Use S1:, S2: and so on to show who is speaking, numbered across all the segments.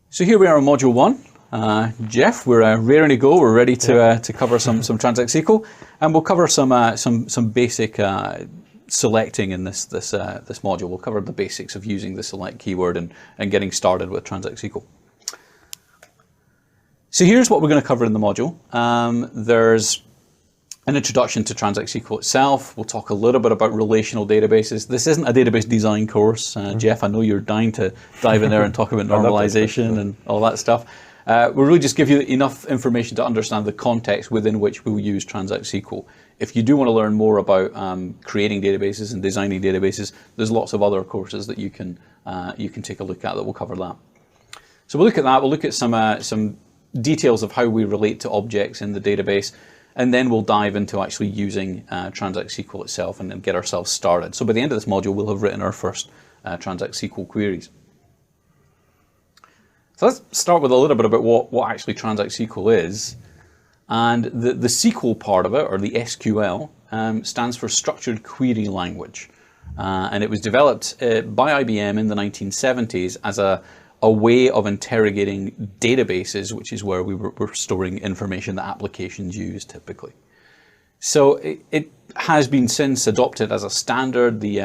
S1: So here we are on module 1. Jeff, we're raring to go. We're ready to cover some Transact SQL, and we'll cover some basic selecting in this module. We'll cover the basics of using the select keyword and getting started with Transact SQL. So here's what we're going to cover in the module. There's an introduction to Transact SQL itself. We'll talk a little bit about relational databases. This isn't a database design course. Jeff, I know you're dying to dive in there and talk about normalization and all that stuff. We'll really just give you enough information to understand the context within which we'll use Transact SQL. If you do want to learn more about creating databases and designing databases, there's lots of other courses that you can take a look at that will cover that. So we'll look at that. We'll look at some details of how we relate to objects in the database, and then we'll dive into actually using Transact SQL itself and get ourselves started. So by the end of this module, we'll have written our first Transact SQL queries. So let's start with a little bit about what actually Transact SQL is. And the SQL part of it, or the SQL, stands for Structured Query Language. And it was developed by IBM in the 1970s as a way of interrogating databases, which is where we're storing information that applications use typically. So it has been since adopted as a standard. The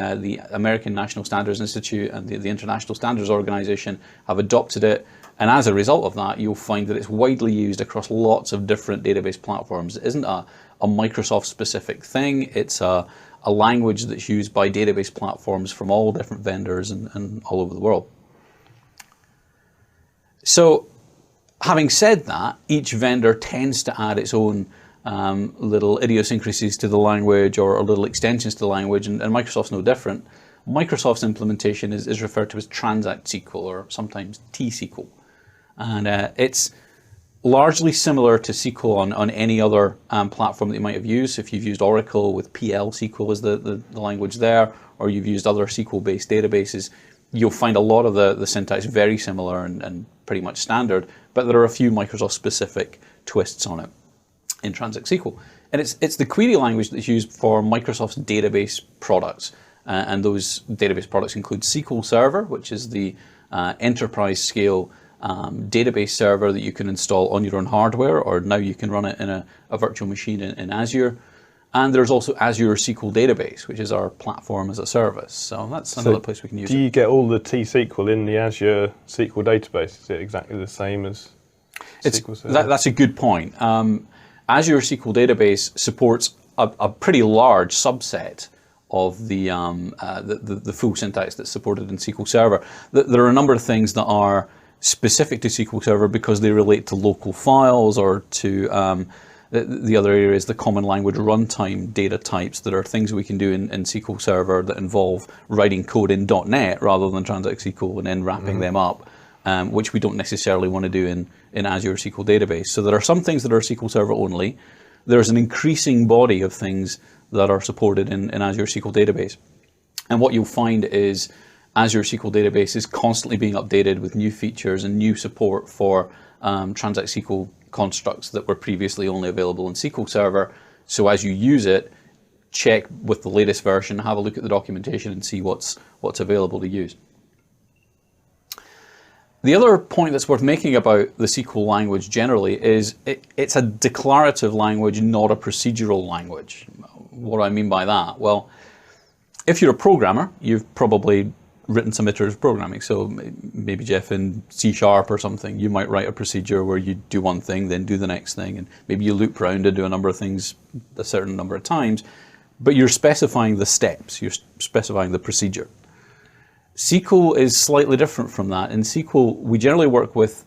S1: American National Standards Institute and the International Standards Organization have adopted it. And as a result of that, you'll find that it's widely used across lots of different database platforms. It isn't a Microsoft specific thing. It's a language that's used by database platforms from all different vendors and all over the world. So having said that, each vendor tends to add its own little idiosyncrasies to the language or little extensions to the language, and Microsoft's no different. Microsoft's implementation is referred to as Transact SQL, or sometimes T-SQL. And it's largely similar to SQL on any other platform that you might have used. If you've used Oracle with PL SQL as the language there, or you've used other SQL-based databases, you'll find a lot of the syntax very similar and pretty much standard, but there are a few Microsoft-specific twists on it in Transact SQL. And it's the query language that's used for Microsoft's database products. And those database products include SQL Server, which is the enterprise-scale database server that you can install on your own hardware, or now you can run it in a virtual machine in Azure. And there's also Azure SQL Database, which is our platform as a service. So that's another place we can use it.
S2: Do you get all the T-SQL in the Azure SQL Database? Is it exactly the same as SQL Server?
S1: That's a good point. Azure SQL Database supports a pretty large subset of the full syntax that's supported in SQL Server. There are a number of things that are specific to SQL Server because they relate to local files or to the other area is the common language runtime data types that are things we can do in SQL Server that involve writing code in .NET rather than Transact SQL and then wrapping them up, which we don't necessarily want to do in Azure SQL Database. So there are some things that are SQL Server only. There's an increasing body of things that are supported in Azure SQL Database. And what you'll find is Azure SQL Database is constantly being updated with new features and new support for Transact SQL constructs that were previously only available in SQL Server. So as you use it, check with the latest version, have a look at the documentation and see what's available to use. The other point that's worth making about the SQL language generally is it's a declarative language, not a procedural language. What do I mean by that? Well, if you're a programmer, you've probably written some iterative programming. So maybe Jeff in C# or something, you might write a procedure where you do one thing, then do the next thing, and maybe you loop around and do a number of things a certain number of times, but you're specifying the steps, you're specifying the procedure. SQL is slightly different from that. In SQL, we generally work with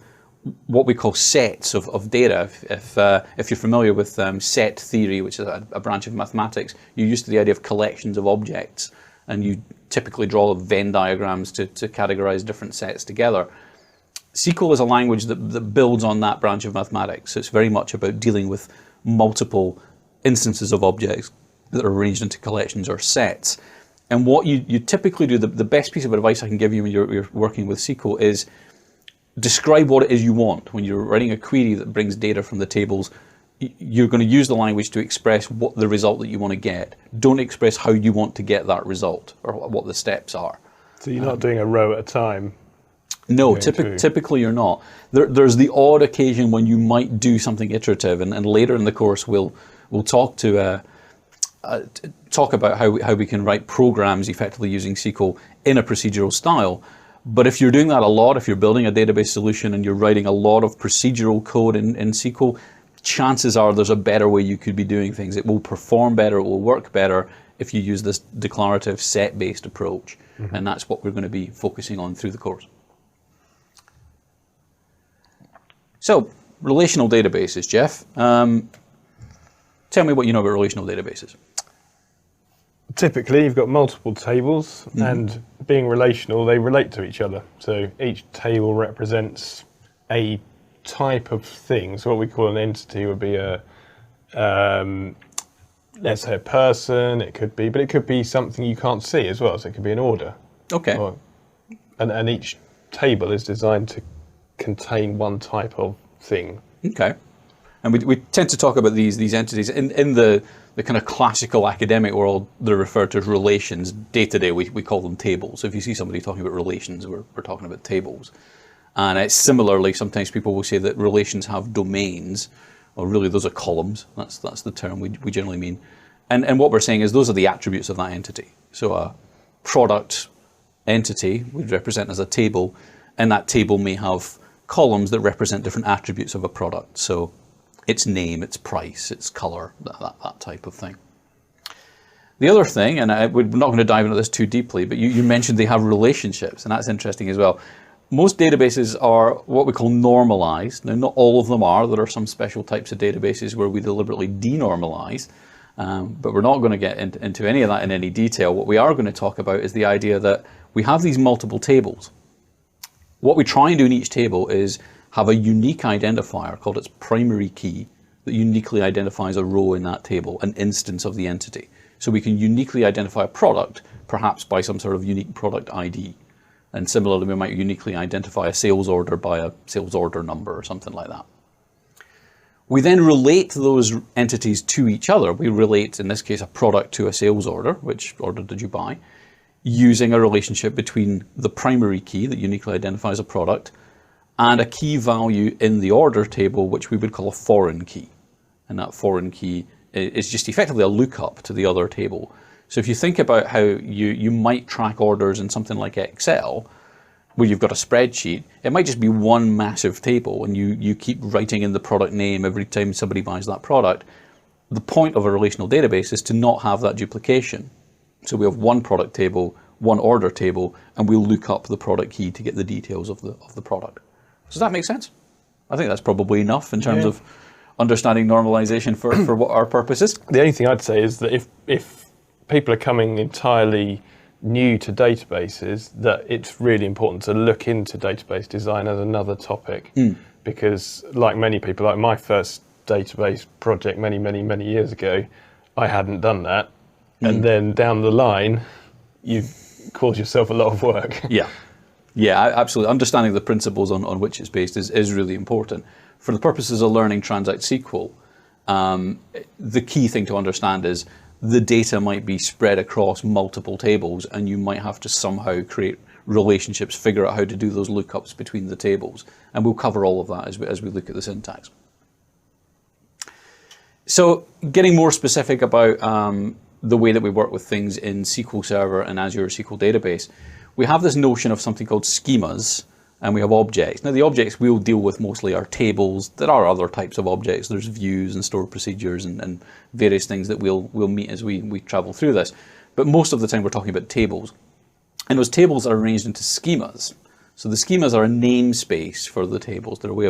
S1: what we call sets of data. If you're familiar with set theory, which is a branch of mathematics, you're used to the idea of collections of objects, and you typically draw Venn diagrams to categorize different sets together. SQL is a language that builds on that branch of mathematics. So it's very much about dealing with multiple instances of objects that are arranged into collections or sets. And what you typically do, the best piece of advice I can give you when you're working with SQL is describe what it is you want. When you're writing a query that brings data from the tables, you're going to use the language to express what the result that you want to get. Don't express how you want to get that result or what the steps are.
S2: So you're not doing a row at a time?
S1: No,
S2: going through?
S1: typically you're not. There's the odd occasion when you might do something iterative, and later in the course we'll talk about how we can write programs effectively using SQL in a procedural style. But if you're doing that a lot, if you're building a database solution and you're writing a lot of procedural code in SQL, chances are there's a better way you could be doing things. It will perform better, it will work better if you use this declarative set-based approach. And that's what we're going to be focusing on through the course. So, relational databases, Jeff. Tell me what you know about relational databases.
S2: Typically, you've got multiple tables, and being relational, they relate to each other. So each table represents a type of thing. So what we call an entity would be let's say a person, it could be, but it could be something you can't see as well. So it could be an order.
S1: Okay.
S2: And each table is designed to contain one type of thing.
S1: Okay. And we tend to talk about these entities in the kind of classical academic world. They're referred to as relations. Day to day, we call them tables. So if you see somebody talking about relations, we're talking about tables. And it's similarly, sometimes people will say that relations have domains, or really those are columns. That's the term we generally mean. And what we're saying is those are the attributes of that entity. So a product entity would represent as a table, and that table may have columns that represent different attributes of a product. So its name, its price, its color, that type of thing. The other thing, and we're not going to dive into this too deeply, but you mentioned they have relationships, and that's interesting as well. Most databases are what we call normalized. Now, not all of them are. There are some special types of databases where we deliberately denormalize, but we're not going to get into any of that in any detail. What we are going to talk about is the idea that we have these multiple tables. What we try and do in each table is have a unique identifier called its primary key that uniquely identifies a row in that table, an instance of the entity. So we can uniquely identify a product, perhaps by some sort of unique product ID. And similarly, we might uniquely identify a sales order by a sales order number or something like that. We then relate those entities to each other. We relate, in this case, a product to a sales order. Which order did you buy? Using a relationship between the primary key that uniquely identifies a product and a key value in the order table, which we would call a foreign key. And that foreign key is just effectively a lookup to the other table. So if you think about how you might track orders in something like Excel, where you've got a spreadsheet, it might just be one massive table and you keep writing in the product name every time somebody buys that product. The point of a relational database is to not have that duplication. So we have one product table, one order table, and we'll look up the product key to get the details of the product. Does that make sense? I think that's probably enough in terms of understanding normalization for what our purpose is.
S2: The only thing I'd say is that if people are coming entirely new to databases, that it's really important to look into database design as another topic. Because like many people, like my first database project many years ago, I hadn't done that. And then down the line, you've caused yourself a lot of work.
S1: Yeah, absolutely. Understanding the principles on which it's based is really important. For the purposes of learning Transact SQL, the key thing to understand is the data might be spread across multiple tables, and you might have to somehow create relationships, figure out how to do those lookups between the tables. And we'll cover all of that as we look at the syntax. So getting more specific about the way that we work with things in SQL Server and Azure SQL Database, we have this notion of something called schemas, and we have objects. Now, the objects we'll deal with mostly are tables. There are other types of objects. There's views and stored procedures and various things that we'll meet as we travel through this. But most of the time we're talking about tables. And those tables are arranged into schemas. So the schemas are a namespace for the tables. They're a way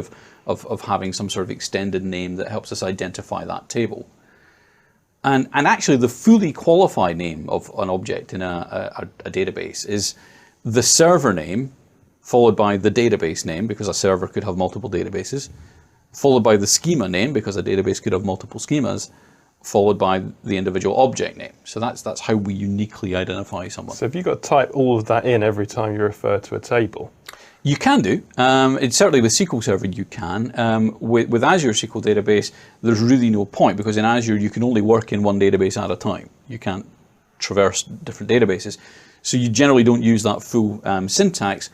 S1: of having some sort of extended name that helps us identify that table. And actually, the fully qualified name of an object in a database is the server name, followed by the database name, because a server could have multiple databases, followed by the schema name, because a database could have multiple schemas, followed by the individual object name. So that's how we uniquely identify someone.
S2: So have you got to type all of that in every time you refer to a table?
S1: You can do. It's certainly with SQL Server you can. With Azure SQL Database, there's really no point, because in Azure you can only work in one database at a time. You can't traverse different databases. So you generally don't use that full syntax.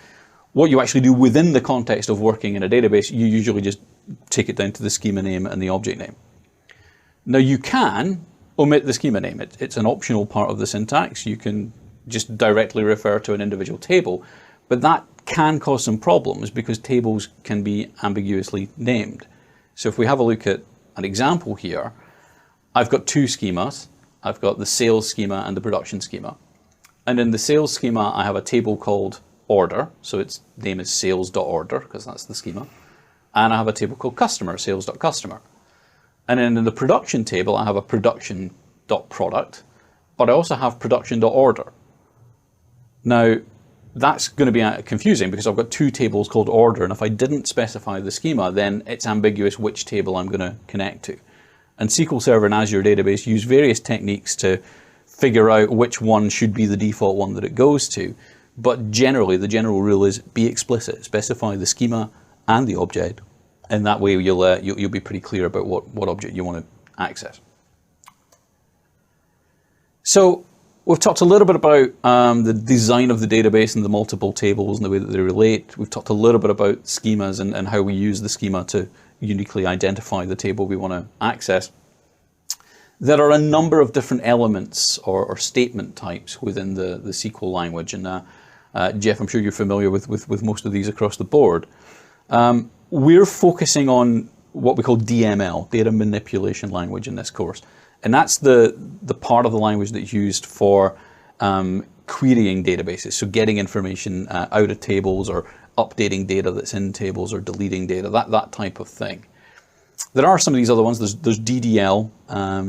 S1: What you actually do within the context of working in a database, you usually just take it down to the schema name and the object name. Now you can omit the schema name. It's an optional part of the syntax. You can just directly refer to an individual table, but that can cause some problems because tables can be ambiguously named. So if we have a look at an example here, I've got two schemas. I've got the sales schema and the production schema. And in the sales schema, I have a table called order. So its name is sales.order because that's the schema. And I have a table called customer, sales.customer. And then in the production table, I have a production.product, but I also have production.order. Now, that's going to be confusing because I've got two tables called order, and if I didn't specify the schema, then it's ambiguous which table I'm going to connect to. And SQL Server and Azure Database use various techniques to figure out which one should be the default one that it goes to. But generally, the general rule is be explicit, specify the schema and the object, and that way you'll be pretty clear about what object you want to access. So we've talked a little bit about the design of the database and the multiple tables and the way that they relate. We've talked a little bit about schemas and how we use the schema to uniquely identify the table we want to access. There are a number of different elements or statement types within the SQL language, and Jeff, I'm sure you're familiar with most of these across the board. We're focusing on what we call DML, data manipulation language, in this course. And that's the part of the language that's used for querying databases, so getting information out of tables or updating data that's in tables or deleting data, that type of thing. There are some of these other ones. There's DDL,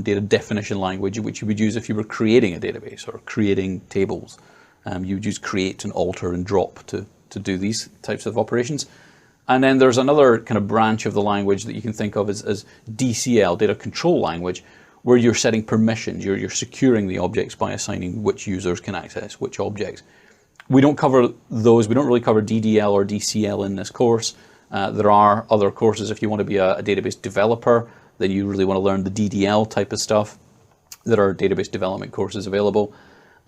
S1: data definition language, which you would use if you were creating a database or creating tables. You would use create and alter and drop to do these types of operations. And then there's another kind of branch of the language that you can think of as DCL, data control language, where you're setting permissions, you're securing the objects by assigning which users can access which objects. We don't cover those, we don't really cover DDL or DCL in this course. There are other courses. If you want to be a database developer, then you really want to learn the DDL type of stuff. There are database development courses available.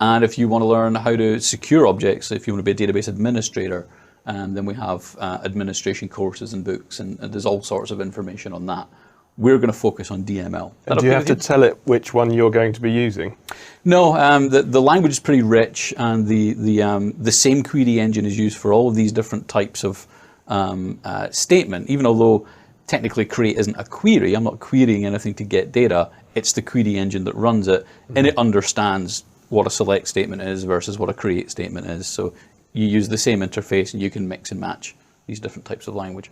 S1: And if you want to learn how to secure objects, if you want to be a database administrator, then we have administration courses and books, and there's all sorts of information on that. We're going to focus on DML.
S2: And do you have to tell it which one you're going to be using?
S1: No, the language is pretty rich, and the same query engine is used for all of these different types of statement. Even although technically create isn't a query, I'm not querying anything to get data, it's the query engine that runs it, and it understands what a select statement is versus what a create statement is. So you use the same interface and you can mix and match these different types of language.